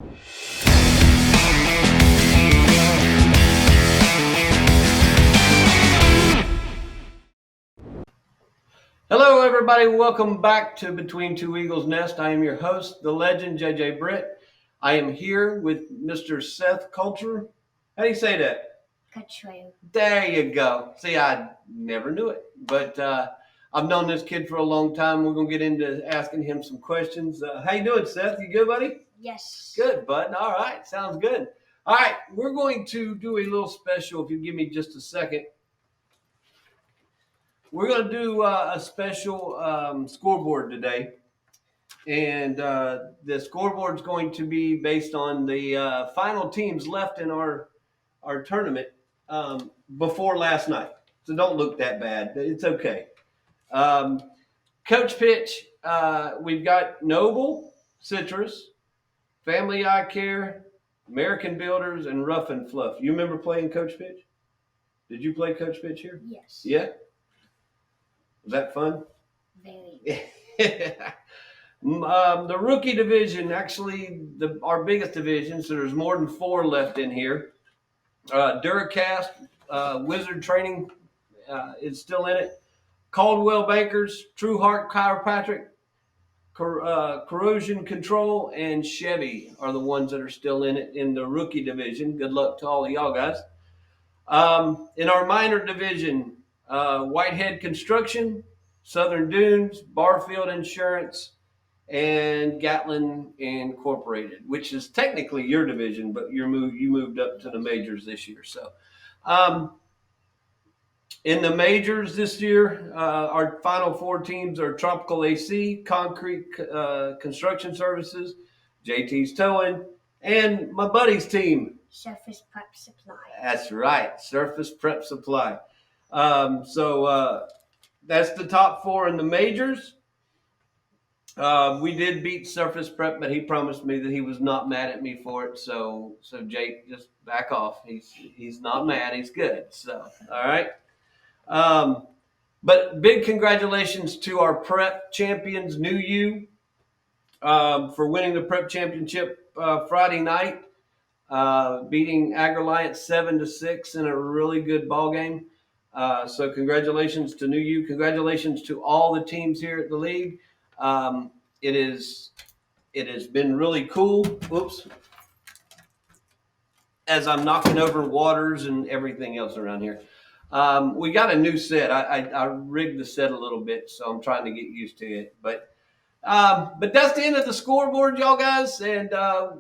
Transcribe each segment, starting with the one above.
Hello, everybody. Welcome back to Between Two Eagles Nest. I am your host, the legend, JJ Britt. I am here with Mr. Seth Culture. How do you say that? Culture. There you go. See, I never knew it, but I've known this kid for a long time. We're going to get into asking him some questions. How you doing, Seth? You good, buddy? Yes. Good, bud. All right. Sounds good. All right. We're going to do a little special, if you give me just a second. We're going to do a special scoreboard today. And the scoreboard is going to be based on the final teams left in our tournament before last night. So don't look that bad. It's okay. Coach Pitch, we've got Noble, Citrus, Family Eye Care, American Builders, and Rough and Fluff. You remember playing Coach Pitch? Did you play Coach Pitch here? Yes. Yeah? Was that fun? Very. The rookie division, actually our biggest division, so there's more than 4 left in here. Duracast, Wizard Training is still in it. Caldwell Bankers, True Heart Chiropractic, Corrosion Control, and Chevy are the ones that are still in it in the rookie division. Good luck to all of y'all guys. In our minor division, Whitehead Construction, Southern Dunes, Barfield Insurance, and Gatlin Incorporated, which is technically your division, but you moved up to the majors this year. So, in the majors this year, our final 4 teams are Tropical AC, Concrete Construction Services, JT's Towing, and my buddy's team, Surface Prep Supply. That's right, Surface Prep Supply. So that's the top 4 in the majors. We did beat Surface Prep, but he promised me that he was not mad at me for it. So Jake, just back off. He's not mad. He's good. So all right. But big congratulations to our Prep champions, New U, for winning the Prep championship Friday night, beating Agri-Alliance 7-6 in a really good ball game. So congratulations to New U. Congratulations to all the teams here at the league. It has been really cool. Whoops. As I'm knocking over waters and everything else around here. We got a new set. I rigged the set a little bit, so I'm trying to get used to it. But that's the end of the scoreboard, y'all guys. And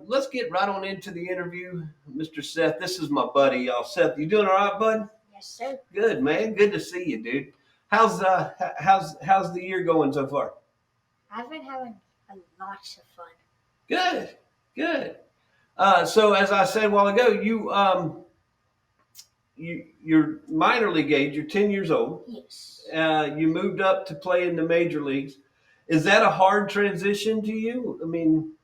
let's get right on into the interview. Mr. Seth, this is my buddy, y'all. Seth, you doing all right, bud? Yes, sir. Good, man. Good to see you, dude. How's the year going so far? I've been having a lot of fun. Good. So as I said a while ago, you're minor league age. You're 10 years old. Yes. You moved up to play in the major leagues. Is that a hard transition to you? I mean,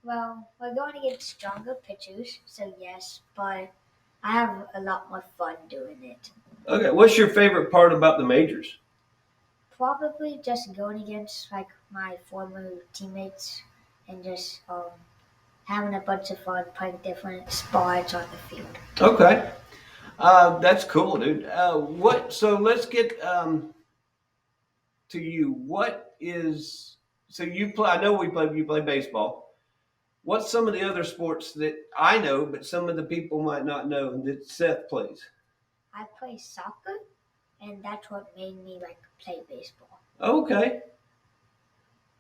well, we're going to get stronger pitchers, so yes, but I have a lot more fun doing it. Okay, what's your favorite part about the majors? Probably just going against like my former teammates and just having a bunch of fun playing different spots on the field. Okay, that's cool, dude. So let's get to you. So you play? I know you play baseball. What's some of the other sports that I know, but some of the people might not know that Seth plays? I play soccer, and that's what made me play baseball. Okay.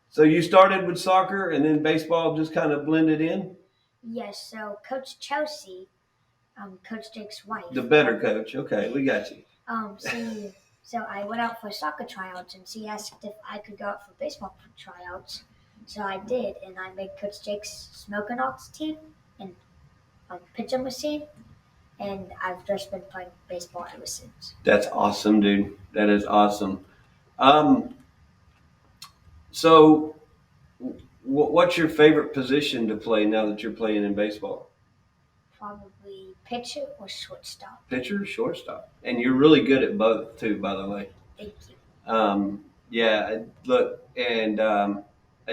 So you started with soccer and then baseball just kind of blended in? Yes, so Coach Chelsea, Coach Jake's wife. The better coach. Okay, we got you. So I went out for soccer tryouts, and she asked if I could go out for baseball tryouts. So I did, and I made Coach Jake's Smoking Ox team and pitcher machine, and I've just been playing baseball ever since. That's awesome, dude. That is awesome. So what's your favorite position to play now that you're playing in baseball? Probably pitcher or shortstop. Pitcher or shortstop. And you're really good at both, too, by the way. Thank you. Yeah, look, and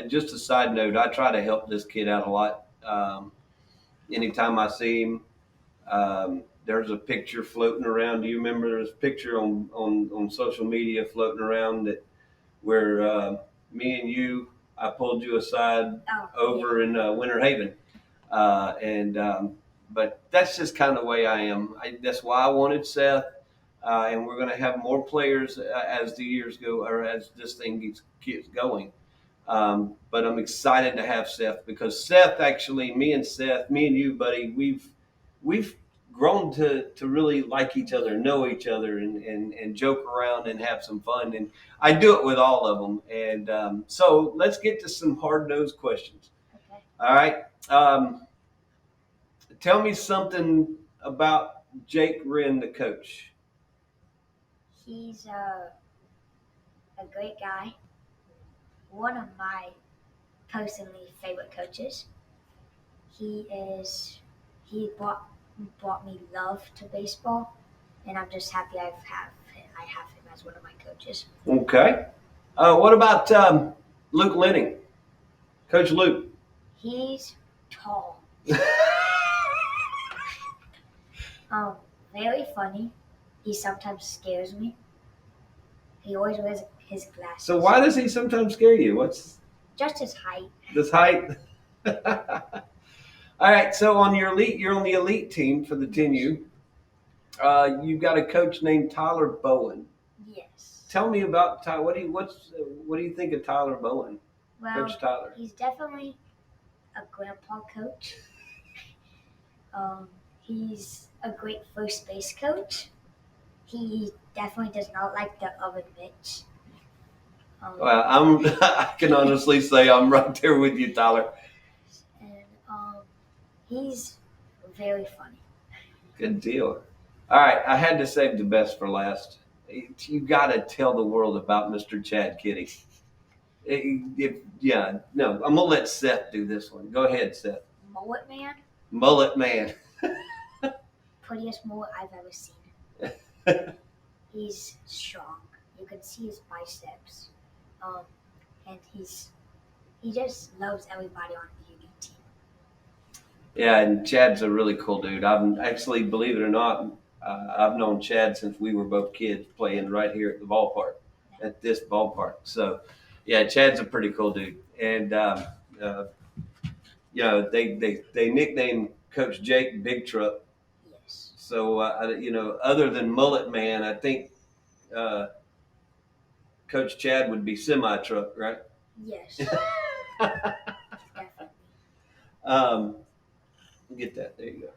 just a side note, I try to help this kid out a lot. anytime I see him. There's a picture floating around. Do you remember there's a picture on social media floating around that where me and you, I pulled you aside over in Winter Haven, and but that's just kind of the way I am. That's why I wanted Seth, and we're going to have more players as the years go or as this thing keeps going. But I'm excited to have Seth because Seth actually, me and you, buddy, we've grown to really like each other, know each other, and joke around and have some fun. And I do it with all of them. And so let's get to some hard nosed questions. Okay. All right. Tell me something about Jake Wren, the coach. He's a great guy. One of my personally favorite coaches. He brought me love to baseball, and I'm just happy I have him as one of my coaches. Okay. What about Luke Lenning, Coach Luke? He's tall. Very funny. He sometimes scares me. He always wears his glasses. So why does he sometimes scare you? What's just his height? This height. All right. So you're on the elite team for the 10U. You've got a coach named Tyler Bowen. Yes. Tell me about Tyler. What do you think of Tyler Bowen? Well, Coach Tyler. He's definitely a grandpa coach. He's a great first base coach. He definitely does not like the oven mitts. Well, I can honestly say I'm right there with you, Tyler. And he's very funny. Good deal. All right, I had to save the best for last. You got to tell the world about Mr. Chad Kitty. I'm gonna let Seth do this one. Go ahead, Seth. Mullet man. Mullet man. Prettiest mullet I've ever seen. He's strong. You can see his biceps. And he just loves everybody on the UD team. Yeah, and Chad's a really cool dude. I've actually, believe it or not, I've known Chad since we were both kids playing right here at the ballpark, at this ballpark. So, yeah, Chad's a pretty cool dude. And, they nicknamed Coach Jake Big Truck. Yes. So, other than Mullet Man, I think Coach Chad would be Semi Truck, right? Yes. Definitely. Get that. There you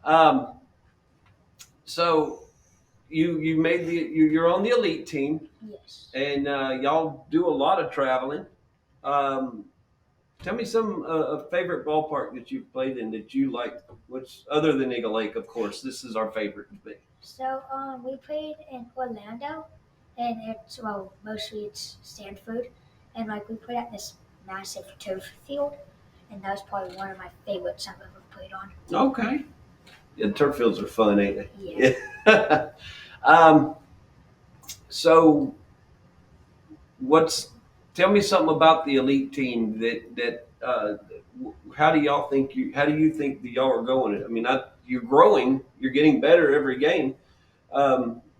go. So you're on the elite team. Yes. And y'all do a lot of traveling. Tell me some a favorite ballpark that you've played in that you like. What's other than Eagle Lake, of course. This is our favorite. So we played in Orlando, and mostly it's Stanford, and we played at this massive turf field, and that was probably one of my favorites I've ever played on. Okay. Yeah, turf fields are fun, ain't they? Yeah. So tell me something about the elite team that how do you think that y'all are going? I mean, you're growing, you're getting better every game.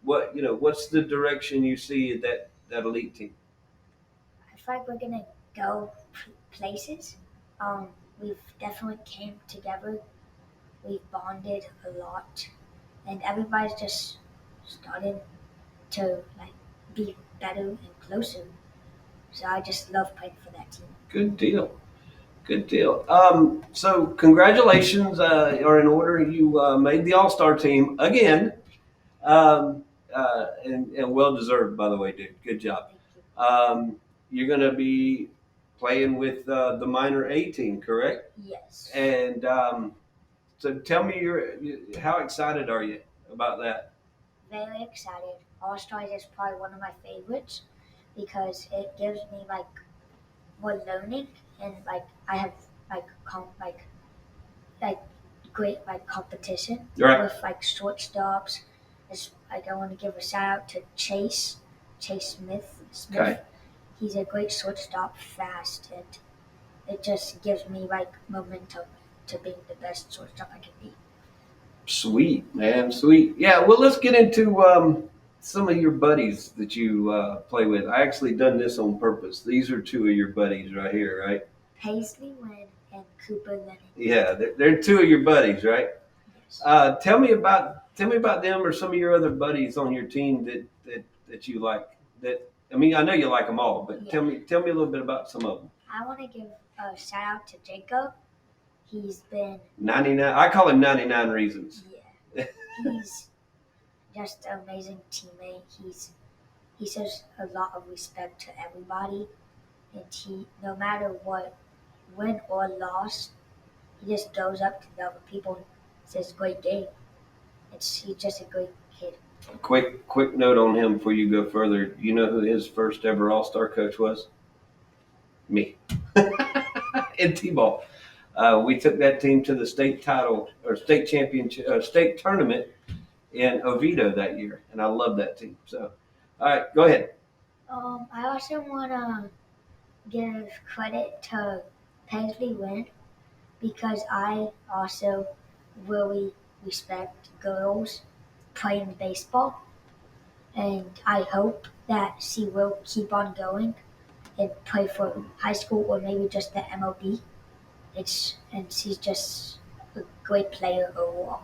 What's the direction you see that elite team? I feel like we're gonna go places. We've definitely came together. We've bonded a lot, and everybody's just starting to be better and closer. So I just love playing for that team. Good deal. Good deal. So congratulations are in order. You made the All-Star team again, and well deserved, by the way, dude. Good job. Thank you. You're going to be playing with the minor A team, correct? Yes. And so tell me, how excited are you about that? Very excited. All-Stars is probably one of my favorites because it gives me more learning, and I have great competition Right. with shortstops. I want to give a shout out to Chase Smith. Okay. He's a great shortstop, fast, and it just gives me momentum. to being the best shortstop I can be. Sweet, man, sweet. Yeah, well, let's get into some of your buddies that you play with. I actually done this on purpose. These are two of your buddies right here, right? Paisley Wynn and Cooper Lennon. Yeah, they're two of your buddies, right? Yes. Tell me about them or some of your other buddies on your team that you like. That I mean, I know you like them all, but Yeah. tell me a little bit about some of them. I want to give a shout out to Jacob. He's been 99. I call him 99 Reasons. yeah. He's just an amazing teammate. He shows a lot of respect to everybody, and he no matter what, win or loss, he just goes up to the other people and says, "Great game." He's just a great kid. Quick note on him before you go further. You know who his first ever All-Star coach was? Me. In T-ball. We took that team to the state title or state championship, state tournament in Oviedo that year, and I love that team. So, all right, go ahead. I also want to give credit to Paisley Wynn because I also really respect girls playing baseball, and I hope that she will keep on going and play for high school or maybe just the MLB. And she's just a great player overall.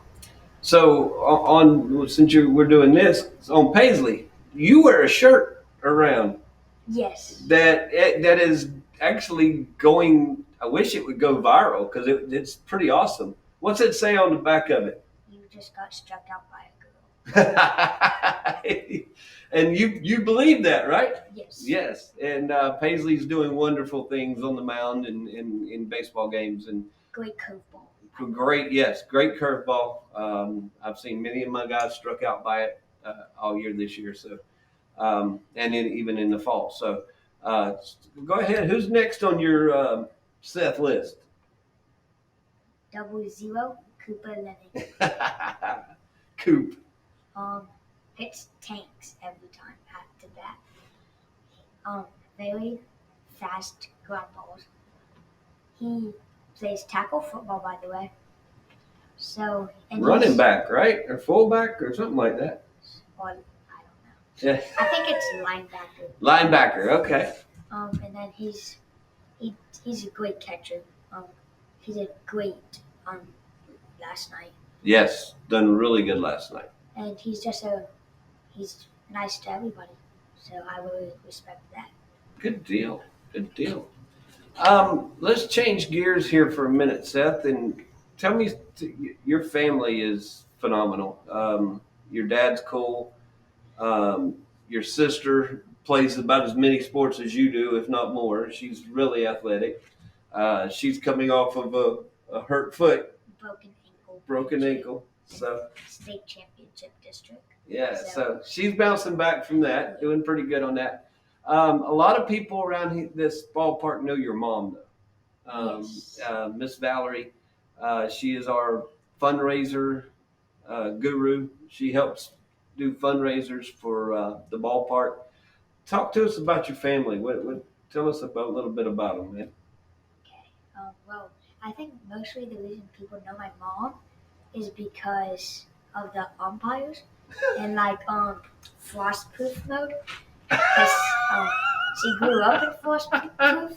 So, since we're doing this on Paisley, you wear a shirt around Yes. that is actually going. I wish it would go viral because it's pretty awesome. What's it say on the back of it? You just got struck out by a girl. And you believe that, right? Yes. Yes. And Paisley's doing wonderful things on the mound and in baseball games and Great curveball. great curveball. I've seen many of my guys struck out by it all year this year. So and even in the fall. So go ahead. Who's next on your Seth list? 00 Cooper Lennon. Coop. Hits tanks every time after that. Very fast ground balls. He plays tackle football, by the way. So Running back, right? Or fullback or something like that. Or, I don't know. Yeah. I think it's linebacker. Linebacker, okay. And then he's a great catcher. He did great last night. Yes, done really good last night. And he's nice to everybody. So I really respect that. Good deal. Good deal. Let's change gears here for a minute, Seth, and tell me, your family is phenomenal. Your dad's cool. Your sister plays about as many sports as you do, if not more. She's really athletic. She's coming off of a hurt foot. Broken ankle. So state championship district. Yeah, so she's bouncing back from that, doing pretty good on that. A lot of people around this ballpark know your mom, though. Yes. Miss Valerie, she is our fundraiser guru. She helps do fundraisers for the ballpark. Talk to us about your family. Tell us a little bit about them, man. Okay. Well, I think mostly the reason people know my mom is because of the umpires and like frostproof mode. Because she grew up in frostproof.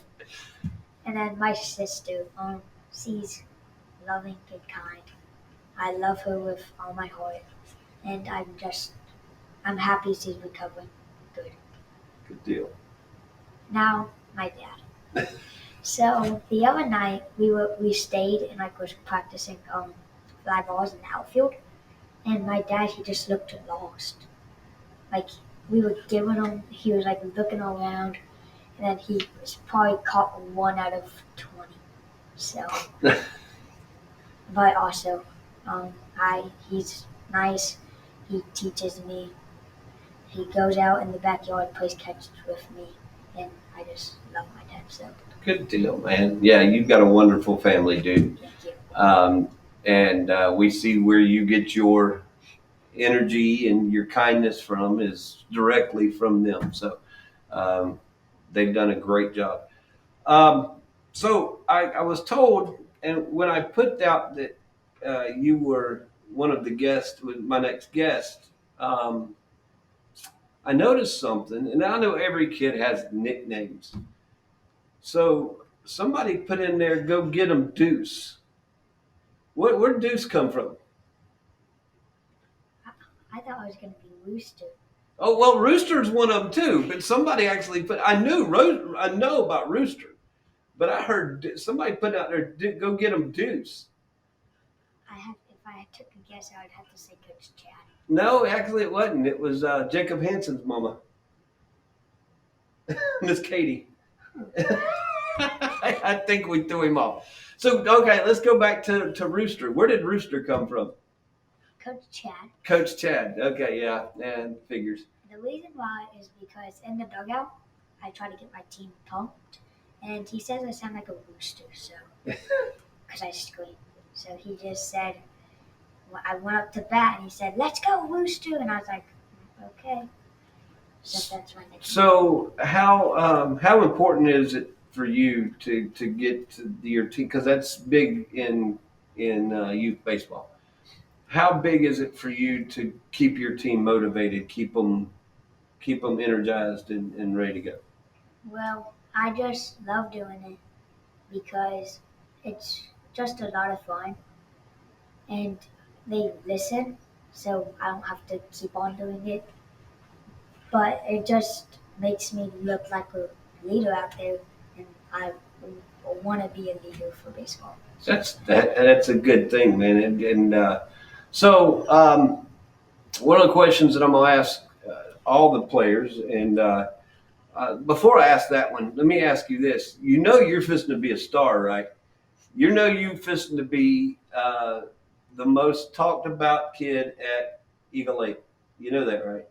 And then my sister, she's loving and kind. I love her with all my heart, and I'm happy she's recovering good. Good deal. Now my dad. So the other night we stayed and was practicing fly balls in the outfield, and my dad he just looked lost. Like we were giving him, he was like looking around, and then he was probably caught 1 out of 20. So, but also, he's nice. He teaches me. He goes out in the backyard, plays catch with me, and I just love my dad. So. Good deal, man. Yeah, you've got a wonderful family, dude. Thank you. And we see where you get your energy and your kindness from is directly from them. So they've done a great job. So I was told and when I put out that you were one of the guests, my next guest, I noticed something, and I know every kid has nicknames. So somebody put in there, "Go get 'em, Deuce." Where did Deuce come from? I thought I was gonna be Rooster. Oh well, Rooster's one of them too. But somebody actually put. I know about Rooster, but I heard somebody put out there, "Go get 'em, Deuce." If I took a guess, I would have to say Coach Chad. No, actually it wasn't. It was Jacob Hansen's mama, Miss Katie. I think we threw him off. So okay, let's go back to Rooster. Where did Rooster come from? Coach Chad. Coach Chad. Okay, yeah, and figures. The reason why is because in the dugout, I try to get my team pumped, and he says I sound like a rooster, so because I scream. So he just said, I went up to bat, and he said, "Let's go, Rooster," and I was like, "Okay." So that's my nickname. So how important is it for you to get to your team, because that's big in youth baseball? How big is it for you to keep your team motivated, keep them energized and ready to go? Well, I just love doing it because it's just a lot of fun, and they listen, so I don't have to keep on doing it. But it just makes me look like a leader out there, and I want to be a leader for baseball. That's a good thing, man. So one of the questions that I'm gonna ask all the players, and before I ask that one, let me ask you this: you know, you're fixing to be a star, right? You know, you're fixing to be the most talked about kid at Eagle Lake. You know that, right?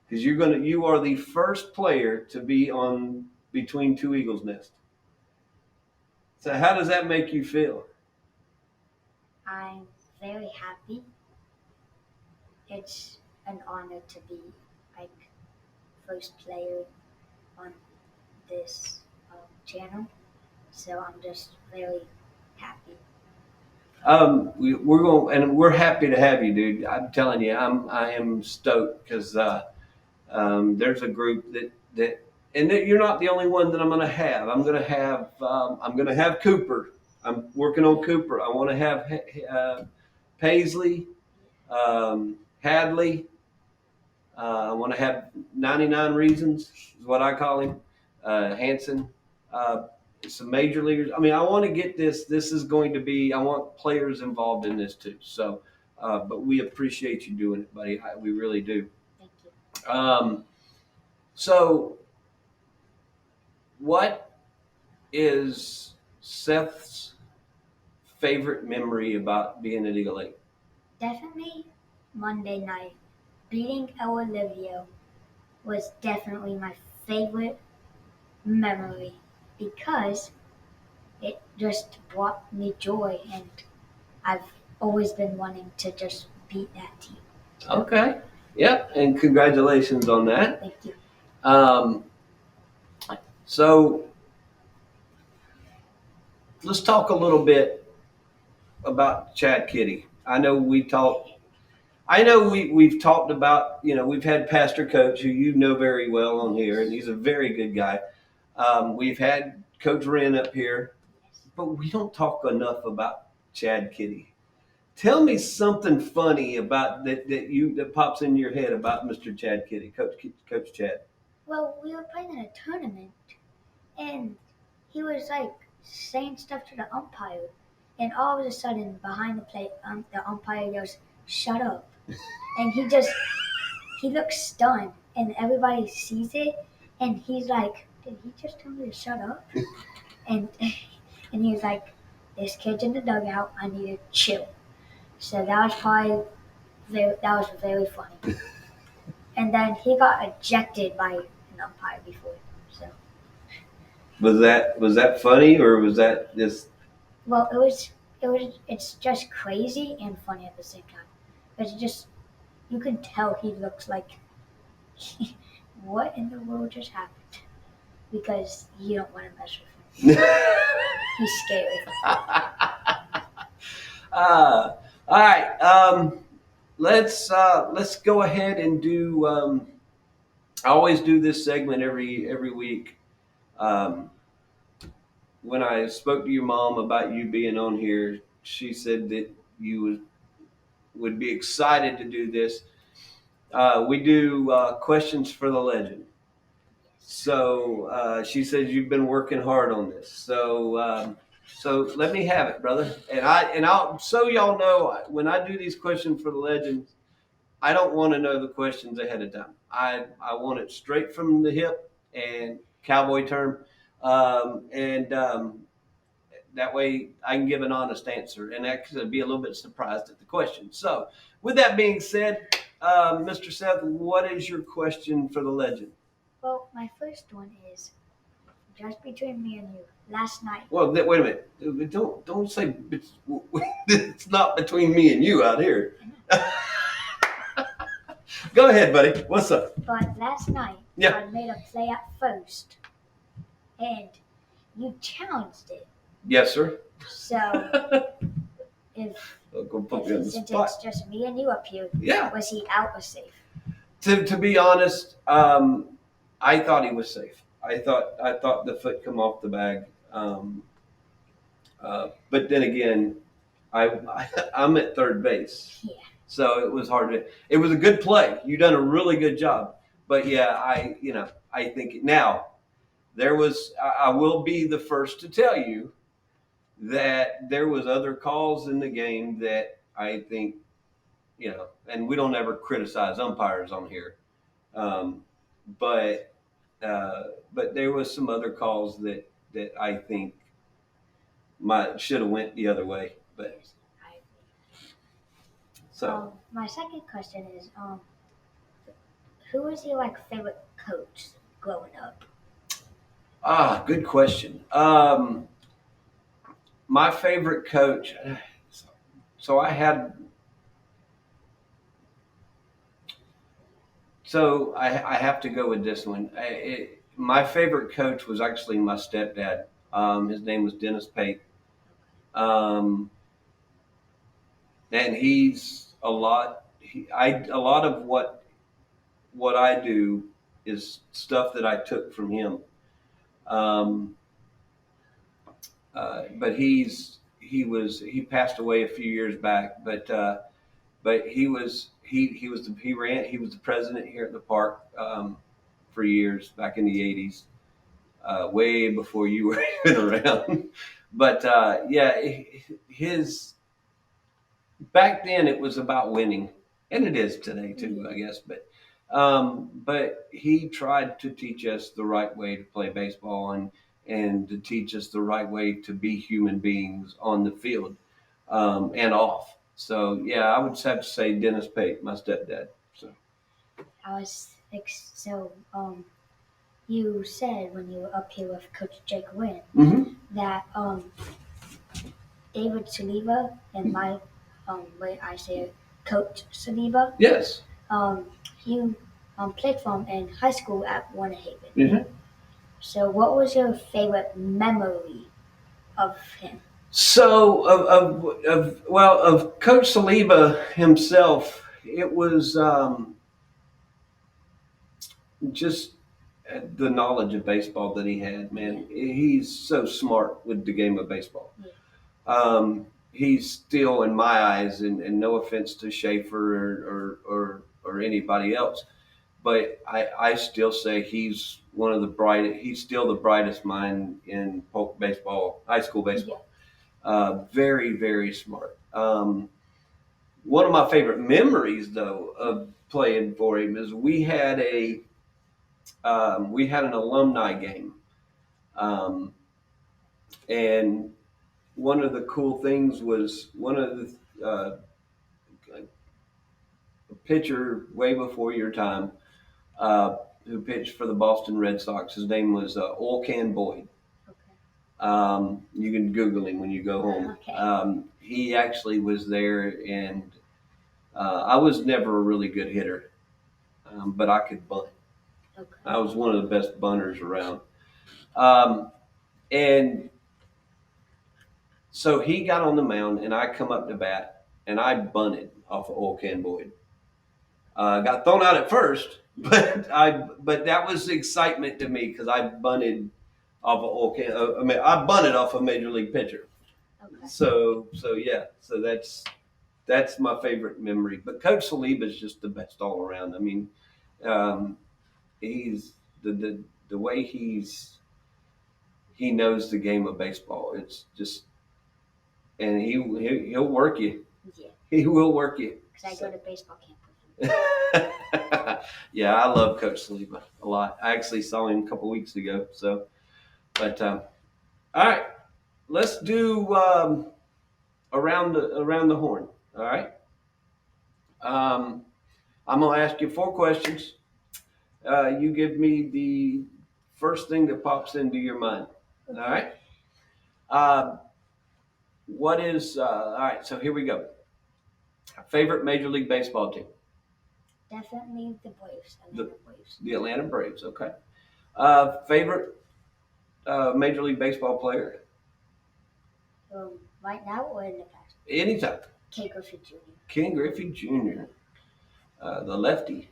Because you are the first player to be on Between Two Eagles Nest. So how does that make you feel? I'm very happy. It's an honor to be like first player on this channel, so I'm just very happy. We're going, and we're happy to have you, dude. I'm telling you, I am stoked because there's a group and you're not the only one that I'm going to have. I'm going to have Cooper. I'm working on Cooper. I want to have Paisley, Hadley. I want to have 99 Reasons is what I call him. Hanson. Uh, some major leaguers. I mean, I want to get this. This is going to be. I want players involved in this too. So, but we appreciate you doing it, buddy. We really do. Thank you. So, what is Seth's favorite memory about being at Eagle Lake? Definitely Monday night. Beating El Olivio was definitely my favorite memory because it just brought me joy, and I've always been wanting to just beat that team. Okay. Yep. And congratulations on that. Thank you. Um, so let's talk a little bit about Chad Kitty. I know we've talked about, we've had Pastor Coach, who you know very well on here, and he's a very good guy. We've had Coach Wren up here, but we don't talk enough about Chad Kitty. Tell me something funny about that pops in your head about Mr. Chad Kitty, Coach Chad. Well, we were playing in a tournament, and he was like saying stuff to the umpire, and all of a sudden, behind the plate, the umpire goes, "Shut up," and he looks stunned, and everybody sees it, and he's like, "Did he just tell me to shut up?" and and he's like, "This kid's in the dugout. I need to chill." So that was very funny. And then he got ejected by an umpire before. So Was that funny, or was that just? well, it's just crazy and funny at the same time. It's just you can tell he looks like what in the world just happened because you don't want to mess with him. He's scary. All right. Let's go ahead and do. I always do this segment every week. Um, when I spoke to your mom about you being on here, she said that you would be excited to do this. We do questions for the legend. So she says you've been working hard on this. So let me have it, brother. I'll so y'all know when I do these questions for the legends, I don't want to know the questions ahead of time. I want it straight from the hip and cowboy term, and that way I can give an honest answer and actually be a little bit surprised at the question. So, with that being said, Mr. Seth, what is your question for the legend? Well, my first one is just between me and you. Last night. Well, wait a minute. Don't say it's not between me and you out here. Go ahead, buddy. What's up? But last night, Yeah. I made a play at first, and you challenged it. Yes, sir. So, if since it's just me and you up here, yeah, was he out or safe? To be honest, I thought he was safe. I thought the foot come off the bag. But then again, I'm at third base. Yeah. So it was hard to. It was a good play. You done a really good job. But yeah, I think now there was. I will be the first to tell you that there was other calls in the game that I think, and we don't ever criticize umpires on here, um, but but there was some other calls that I think should have went the other way. But so my second question is, who was your favorite coach growing up? good question. My favorite coach. So I had. So I have to go with this one. My favorite coach was actually my stepdad. His name was Dennis Pate. And he's a lot. A lot of what I do is stuff that I took from him. Um, but he passed away a few years back. But he was the president here at the park for years back in the '80s, way before you were even around. But yeah, his back then it was about winning, and it is today too, I guess. But he tried to teach us the right way to play baseball and to teach us the right way to be human beings on the field and off. So yeah, I would have to say Dennis Pate, my stepdad. So You said when you were up here with Coach Jake Wynn that David Saliba and my way I say it, Coach Saliba. Yes. You played for him in high school at Warner Haven. So what was your favorite memory of him? So of Coach Saliba himself, it was just the knowledge of baseball that he had. Man, he's so smart with the game of baseball. Yeah. He's still, in my eyes, and no offense to Schaefer or anybody else, but I still say he's one of the brightest. He's still the brightest mind in baseball, high school baseball. Very, very smart. One of my favorite memories, though, of playing for him is we had an alumni game, and one of the cool things was one of the pitcher way before your time who pitched for the Boston Red Sox. His name was Oil Can Boyd. You can Google him when you go home. Okay. He actually was there, and I was never a really good hitter, but I could bunt. Okay. I was one of the best bunters around. And So he got on the mound, and I come up to bat, and I bunted off of Oil Can Boyd. Got thrown out at first, but that was excitement to me because I bunted off of Oil Can. I bunted off a major league pitcher. Okay. So yeah, so that's my favorite memory. But Coach Saliba is just the best all around. I mean, he's the way he knows the game of baseball. It's just, and he'll work you. Yeah. He will work you. Because I go to baseball camp with him. Yeah, I love Coach Saliba a lot. I actually saw him a couple weeks ago. So, but all right, let's do around the horn. All right. I'm gonna ask you 4 questions. You give me the first thing that pops into your mind. All right. What is all right? So here we go. Favorite Major League Baseball team? Definitely the Braves. Braves. The Atlanta Braves. Okay. Favorite Major League Baseball player? Right now or in the past? Anytime. Ken Griffey Jr. Ken Griffey Jr. The lefty.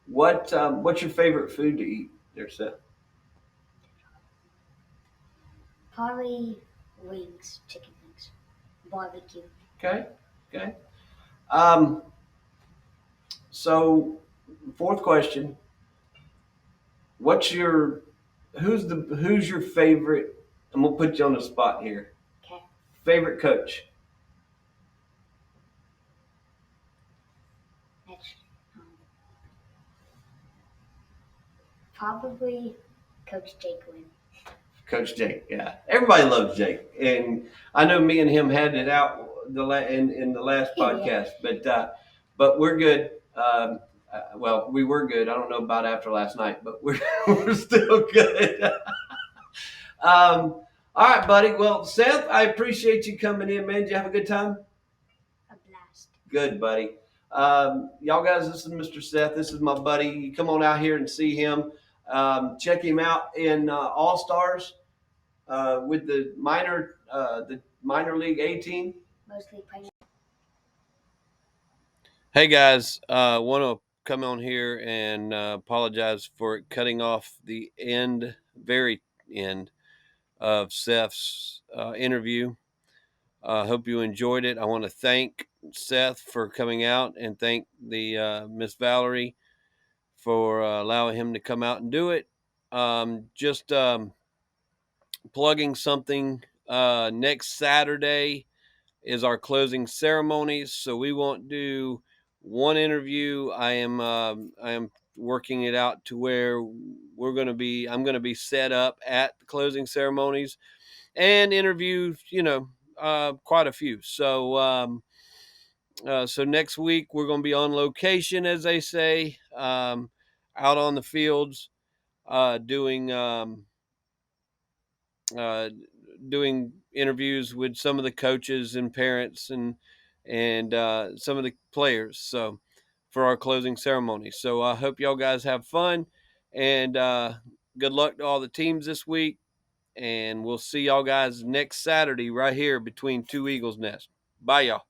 What's your favorite food to eat there, Seth? Probably wings, chicken wings, barbecue. Okay. So 4th question. Who's your favorite? I'm gonna put you on the spot here. Okay. Favorite coach? That's probably Coach Jake Wynn. Coach Jake, yeah. Everybody loves Jake, and I know me and him had it out in the last podcast, but we're good. Well, we were good. I don't know about after last night, but we're still good. All right, buddy. Well, Seth, I appreciate you coming in, man. Did you have a good time? A blast. Good, buddy. Y'all guys, this is Mr. Seth. This is my buddy. You come on out here and see him. Check him out in All Stars with the minor league A team. Mostly pregnant. Hey guys, want to come on here and apologize for cutting off the very end of Seth's interview. Hope you enjoyed it. I want to thank Seth for coming out and thank the Miss Valerie for allowing him to come out and do it. Just plugging something. Next Saturday is our closing ceremonies, so we won't do one interview. I am working it out to where I'm going to be set up at the closing ceremonies and interview, quite a few. So so next week we're going to be on location, as they say, out on the fields, doing doing interviews with some of the coaches and parents and some of the players. So for our closing ceremony. So I hope y'all guys have fun and good luck to all the teams this week. And we'll see y'all guys next Saturday right here between two Eagles' Nest. Bye, y'all.